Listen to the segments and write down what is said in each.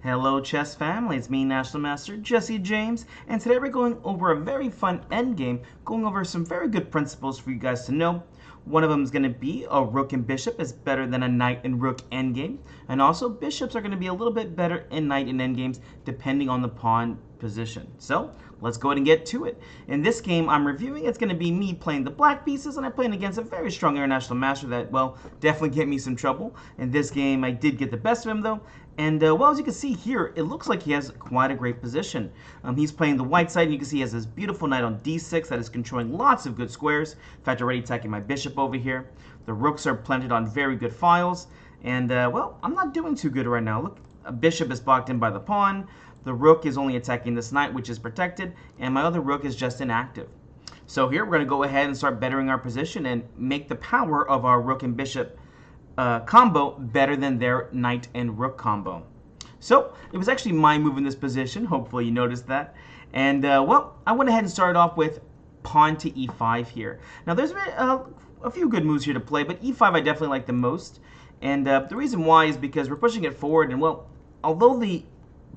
Hello chess family, it's me National Master Jesse James, and today we're going over a very fun endgame, going over some very good principles for you guys to know. One of them is going to be a rook and bishop is better than a knight and rook endgame, and also bishops are going to be a little bit better in knight and endgames depending on the pawn position. So let's go ahead and get to it. In this game I'm reviewing, it's going to be me playing the black pieces, and I'm playing against a very strong international master that, well, definitely get me some trouble. In this game I did get the best of him though. And, well, as you can see here, it looks like he has quite a great position. He's playing the white side, and you can see he has this beautiful knight on d6 that is controlling lots of good squares. In fact, already attacking my bishop over here. The rooks are planted on very good files. And, well, I'm not doing too good right now. Look, a bishop is blocked in by the pawn. The rook is only attacking this knight, which is protected. And my other rook is just inactive. So here we're going to go ahead and start bettering our position and make the power of our rook and bishop combo better than their knight and rook combo. So it was actually my move in this position. Hopefully you noticed that. And well, I went ahead and started off with pawn to e5 here. Now there's a few good moves here to play, but e5 I definitely like the most. And the reason why is because we're pushing it forward, and well, although the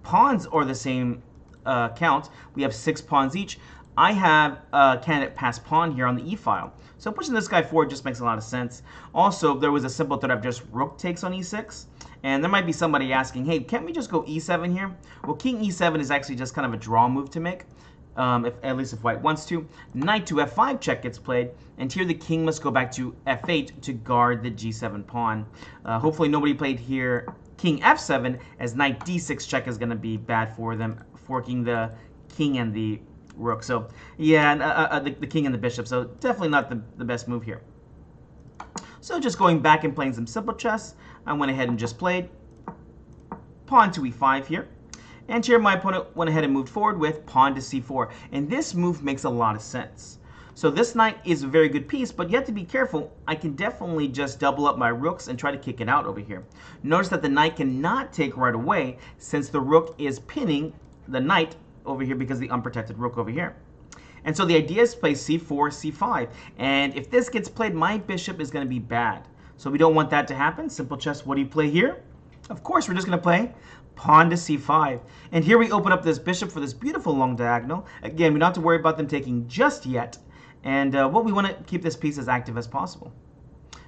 pawns are the same count, we have 6 pawns each. I have a candidate pass pawn here on the e-file. So pushing this guy forward just makes a lot of sense. Also, there was a simple threat of just rook takes on e6. And there might be somebody asking, hey, can't we just go e7 here? Well, king e7 is actually just kind of a draw move to make, at least if white wants to. Knight to f5 check gets played. And here the king must go back to f8 to guard the g7 pawn. Hopefully nobody played here king f7, as knight d6 check is going to be bad for them, forking the king and the rook. So yeah, the king and the bishop, so definitely not the best move here. So just going back and playing some simple chess, I went ahead and just played pawn to e5 here, and here my opponent went ahead and moved forward with pawn to c4, and this move makes a lot of sense. So this knight is a very good piece, but you have to be careful. I can definitely just double up my rooks and try to kick it out over here. Notice that the knight cannot take right away, since the rook is pinning the knight over here because of the unprotected rook over here. And so the idea is to play c4, c5. And if this gets played, my bishop is going to be bad. So we don't want that to happen. Simple chess, what do you play here? Of course, we're just going to play pawn to c5. And here we open up this bishop for this beautiful long diagonal. Again, we don't have to worry about them taking just yet. And we want to keep this piece as active as possible.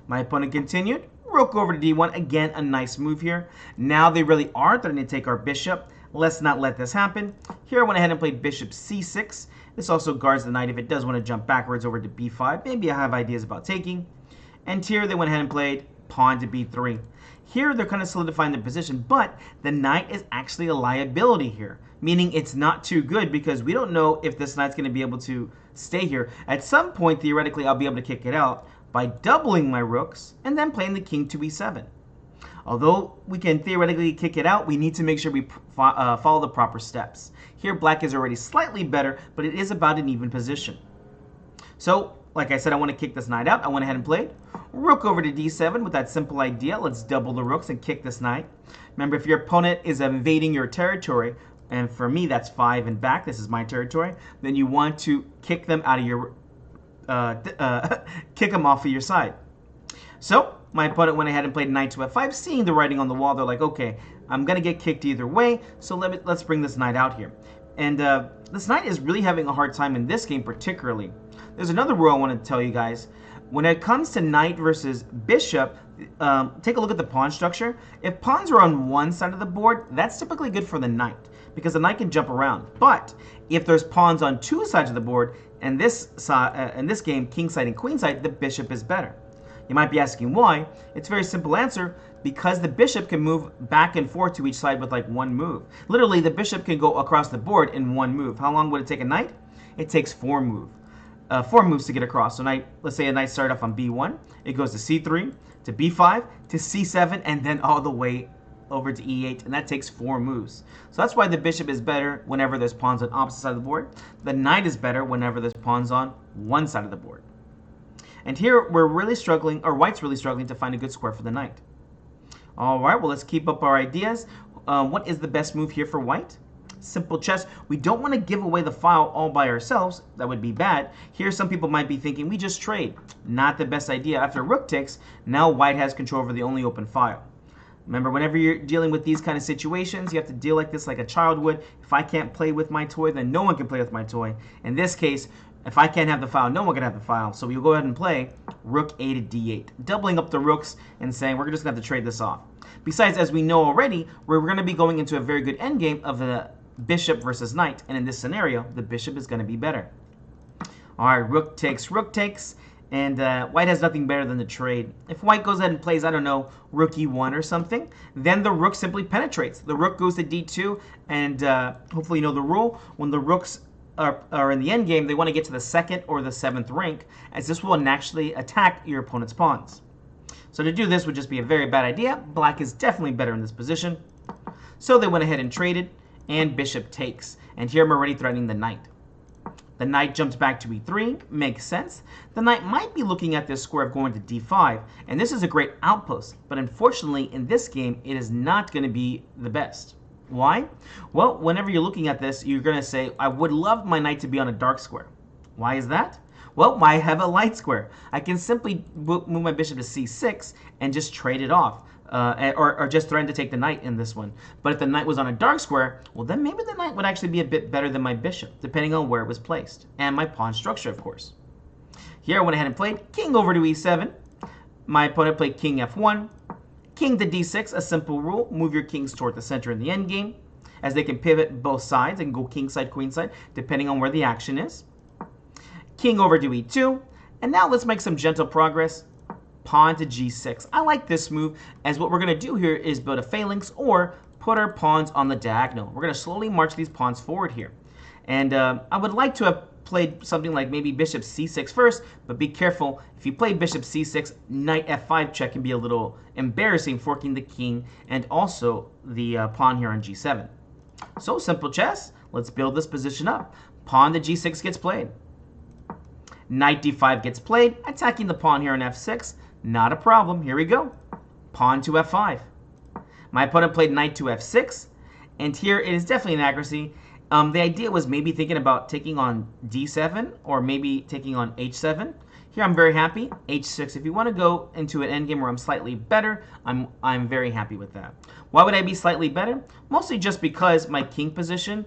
My opponent continued. Rook over to d1. Again, a nice move here. Now they really are threatening to take our bishop. Let's not let this happen. Here I went ahead and played bishop c6. This also guards the knight if it does want to jump backwards over to b5. Maybe I have ideas about taking. And here they went ahead and played pawn to b3. Here they're kind of solidifying their position, but the knight is actually a liability here, meaning it's not too good because we don't know if this knight's going to be able to stay here. At some point, theoretically, I'll be able to kick it out by doubling my rooks and then playing the king to e7. Although we can theoretically kick it out, we need to make sure we follow the proper steps. Here, black is already slightly better, but it is about an even position. So, like I said, I want to kick this knight out. I went ahead and played rook over to d7 with that simple idea. Let's double the rooks and kick this knight. Remember, if your opponent is invading your territory, and for me that's 5 and back, this is my territory, then you want to kick them out of your, kick them off of your side. So, my opponent went ahead and played knight to f5, seeing the writing on the wall. They're like, okay, I'm going to get kicked either way, so let's bring this knight out here. And this knight is really having a hard time in this game particularly. There's another rule I want to tell you guys. When it comes to knight versus bishop, take a look at the pawn structure. If pawns are on one side of the board, that's typically good for the knight, because the knight can jump around. But if there's pawns on two sides of the board, and this game, king side and queen side, the bishop is better. You might be asking why. It's a very simple answer. Because the bishop can move back and forth to each side with like one move. Literally, the bishop can go across the board in one move. How long would it take a knight? It takes 4 moves to get across. So let's say a knight started off on b1. It goes to c3, to b5, to c7, and then all the way over to e8. And that takes 4 moves. So that's why the bishop is better whenever there's pawns on opposite side of the board. The knight is better whenever there's pawns on one side of the board. And here we're really struggling, or white's really struggling to find a good square for the knight. All right, well, let's keep up our ideas. What is the best move here for white? Simple chess. We don't want to give away the file all by ourselves. That would be bad. Here, some people might be thinking, we just trade. Not the best idea. After rook takes, now white has control over the only open file. Remember, whenever you're dealing with these kind of situations, you have to deal like this like a child would. If I can't play with my toy, then no one can play with my toy. In this case, if I can't have the file, no one can have the file. So we'll go ahead and play rook a to d8, doubling up the rooks and saying we're just going to have to trade this off. Besides, as we know already, we're going to be going into a very good endgame of the bishop versus knight. And in this scenario, the bishop is going to be better. All right, rook takes, and white has nothing better than the trade. If white goes ahead and plays, I don't know, rook e1 or something, then the rook simply penetrates. The rook goes to d2, and hopefully you know the rule. When the rooks are in the endgame, they want to get to the 2nd or the 7th rank, as this will naturally attack your opponent's pawns. So to do this would just be a very bad idea. Black is definitely better in this position. So they went ahead and traded, and bishop takes. And here I'm already threatening the knight. The knight jumps back to e3, makes sense. The knight might be looking at this square of going to d5, and this is a great outpost, but unfortunately in this game it is not going to be the best. Why? Well, whenever you're looking at this, you're going to say, I would love my knight to be on a dark square. Why is that? Well, I have a light square. I can simply move my bishop to c6 and just trade it off. Or just threaten to take the knight in this one. But if the knight was on a dark square, well, then maybe the knight would actually be a bit better than my bishop, depending on where it was placed. And my pawn structure, of course. Here I went ahead and played king over to e7. My opponent played king f1. King to d6, a simple rule. Move your kings toward the center in the endgame, as they can pivot both sides and go kingside, queenside, depending on where the action is. King over to e2. And now let's make some gentle progress. Pawn to g6. I like this move, as what we're going to do here is build a phalanx or put our pawns on the diagonal. We're going to slowly march these pawns forward here. And I would like to have played something like maybe bishop c6 first, but be careful. If you play bishop c6, knight f5 check can be a little embarrassing, forking the king and also the pawn here on g7. So simple chess. Let's build this position up. Pawn to g6 gets played. Knight d5 gets played, attacking the pawn here on f6. Not a problem. Here we go. Pawn to f5. My opponent played knight to f6, and here it is definitely an accuracy. The idea was maybe thinking about taking on d7 or maybe taking on h7. Here I'm very happy. h6. If you want to go into an endgame where I'm slightly better, I'm very happy with that. Why would I be slightly better? Mostly just because my king position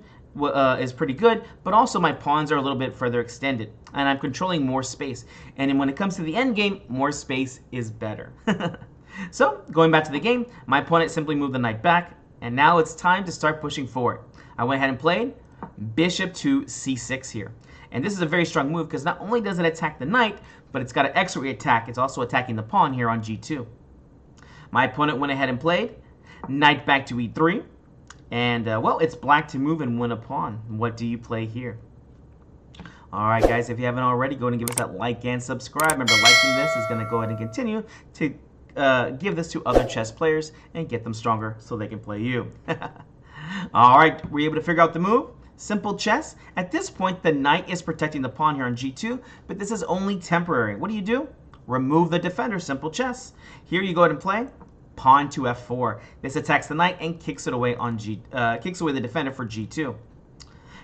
is pretty good, but also my pawns are a little bit further extended, and I'm controlling more space. And when it comes to the end game, more space is better. So, going back to the game, my opponent simply moved the knight back, and now it's time to start pushing forward. I went ahead and played bishop to c6 here. And this is a very strong move because not only does it attack the knight, but it's got an X-ray attack. It's also attacking the pawn here on g2. My opponent went ahead and played knight back to e3. And, well, it's black to move and win a pawn. What do you play here? All right, guys, if you haven't already, go ahead and give us that like and subscribe. Remember, liking this is going to go ahead and continue to give this to other chess players and get them stronger so they can play you. All right, were you able to figure out the move? Simple chess. At this point, the knight is protecting the pawn here on g2, but this is only temporary. What do? Remove the defender. Simple chess. Here you go ahead and play pawn to f4. This attacks the knight and kicks it away on kicks away the defender for g2.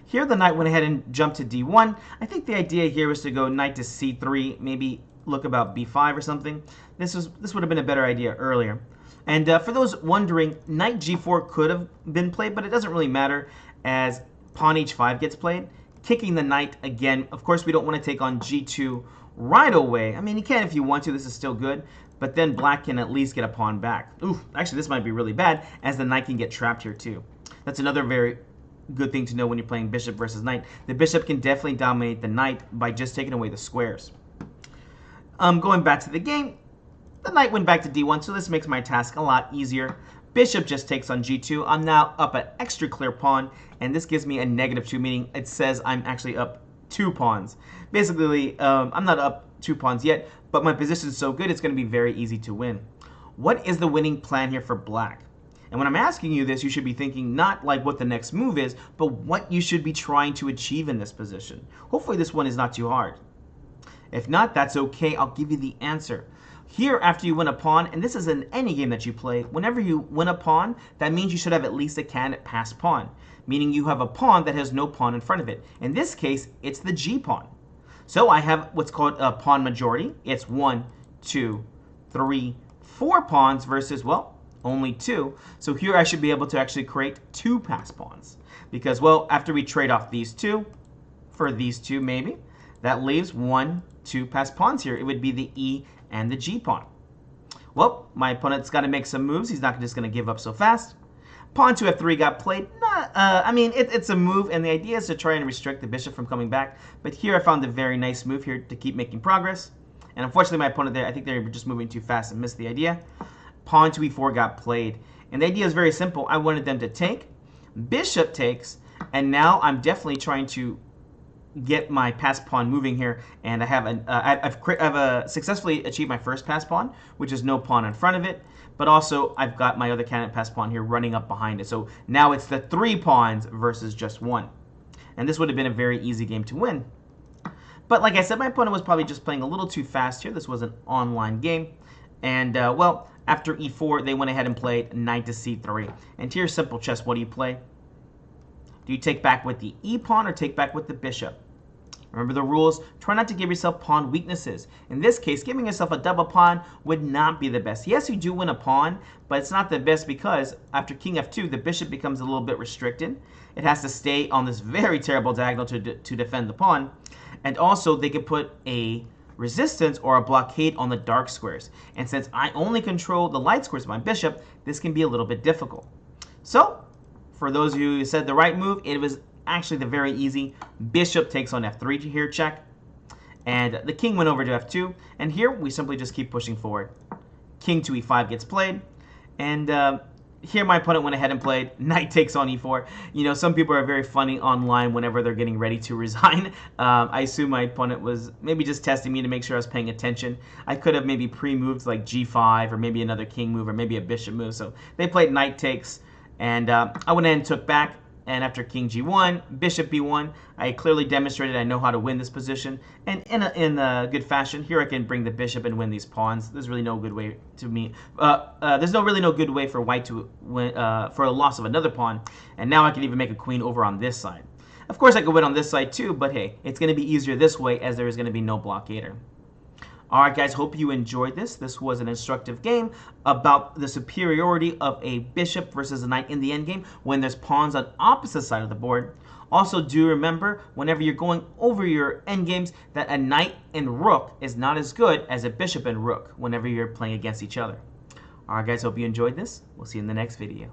Here the knight went ahead and jumped to d1. I think the idea here was to go knight to c3, maybe look about b5 or something. This would have been a better idea earlier. And for those wondering, knight g4 could have been played, but it doesn't really matter as pawn h5 gets played, kicking the knight again. Of course, we don't want to take on g2 right away. I mean, you can if you want to. This is still good. But then black can at least get a pawn back. Ooh, actually, this might be really bad, as the knight can get trapped here too. That's another very good thing to know when you're playing bishop versus knight. The bishop can definitely dominate the knight by just taking away the squares. Going back to the game, the knight went back to d1, so this makes my task a lot easier. Bishop just takes on g2. I'm now up an extra clear pawn, and this gives me a -2, meaning it says I'm actually up 2 pawns. Basically, I'm not up 2 pawns yet, but my position is so good, it's going to be very easy to win. What is the winning plan here for black? And when I'm asking you this, you should be thinking not like what the next move is, but what you should be trying to achieve in this position. Hopefully this one is not too hard. If not, that's okay. I'll give you the answer. Here, after you win a pawn, and this is in any game that you play, whenever you win a pawn, that means you should have at least a candidate passed pawn, meaning you have a pawn that has no pawn in front of it. In this case, it's the G pawn. So I have what's called a pawn majority. It's 1, 2, 3, 4 pawns versus, well, only 2. So here I should be able to actually create 2 pass pawns. Because, well, after we trade off these 2, for these 2 maybe, that leaves 1, 2 pass pawns here. It would be the E and the G pawn. Well, my opponent's got to make some moves. He's not just going to give up so fast. Pawn to F3 got played. I mean, it's a move, and the idea is to try and restrict the bishop from coming back. But here I found a very nice move here to keep making progress. And unfortunately, my opponent there, I think they were just moving too fast and missed the idea. Pawn to E4 got played. And the idea is very simple. I wanted them to take. Bishop takes. And now I'm definitely trying to get my pass pawn moving here, and I have I've successfully achieved my first pass pawn, which is no pawn in front of it, but also I've got my other candidate pass pawn here running up behind it. So now it's the 3 pawns versus just 1, and this would have been a very easy game to win. But like I said, my opponent was probably just playing a little too fast here. This was an online game, and well, after E4 they went ahead and played knight to C3. And here's simple chess. What do you play? Do you take back with the E pawn or take back with the bishop? Remember the rules. Try not to give yourself pawn weaknesses. In this case, giving yourself a double pawn would not be the best. Yes, you do win a pawn, but it's not the best because after king f2, the bishop becomes a little bit restricted. It has to stay on this very terrible diagonal to defend the pawn. And also, they could put a resistance or a blockade on the dark squares. And since I only control the light squares of my bishop, this can be a little bit difficult. So, for those of you who said the right move, it was actually the very easy bishop takes on f3 here, check. And the king went over to f2. And here, we simply just keep pushing forward. King to e5 gets played. And here my opponent went ahead and played knight takes on e4. You know, some people are very funny online whenever they're getting ready to resign. I assume my opponent was maybe just testing me to make sure I was paying attention. I could have maybe pre-moved like g5 or maybe another king move or maybe a bishop move. So they played knight takes. And I went ahead and took back. And after king g1, bishop b1, I clearly demonstrated I know how to win this position. And in a good fashion, here I can bring the bishop and win these pawns. There's really no good way to me. There's really no good way for white to win for a loss of another pawn. And now I can even make a queen over on this side. Of course, I could win on this side too, but hey, it's going to be easier this way as there is going to be no blockader. Alright guys, hope you enjoyed this. This was an instructive game about the superiority of a bishop versus a knight in the endgame when there's pawns on opposite side of the board. Also, do remember, whenever you're going over your endgames, that a knight and rook is not as good as a bishop and rook whenever you're playing against each other. Alright guys, hope you enjoyed this. We'll see you in the next video.